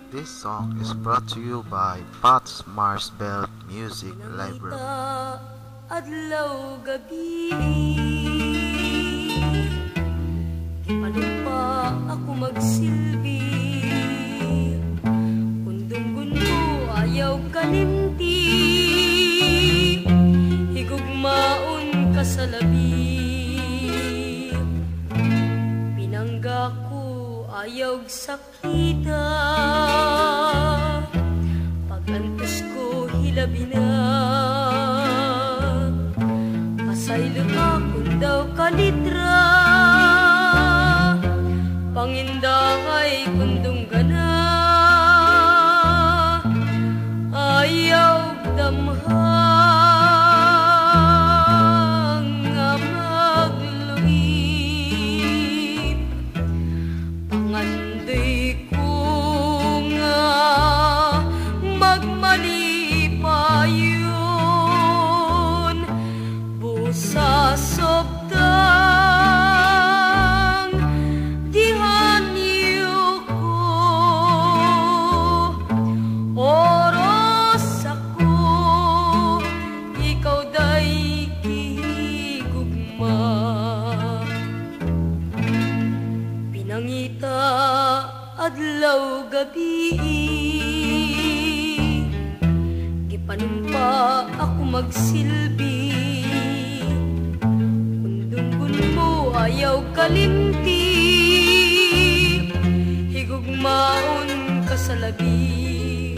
This song is brought to you by Pat's Mars Belt Music Library. Adlaw gabi Kipanumpa ako magsilbi Kundunggun mo ayaw kalimti Higugmaon ka sa labi Pinangga ko ayaw sakita Pagantos ko hilabi na Kasaylo akong daw kalitra Pangindahay kundong gana Ayaw damhang nga magluhit Panganday ko nga magmalipayon Busa sobdang dihanyo ko Oros ako ikaw day gihigugma Pinangita adlaw gabi Gipanumpa ako magsilbi Kundunggun mo ayaw kalimti Higugmaon ka sa labi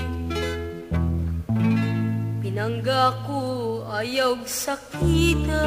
Pinangga ko ayaw sakita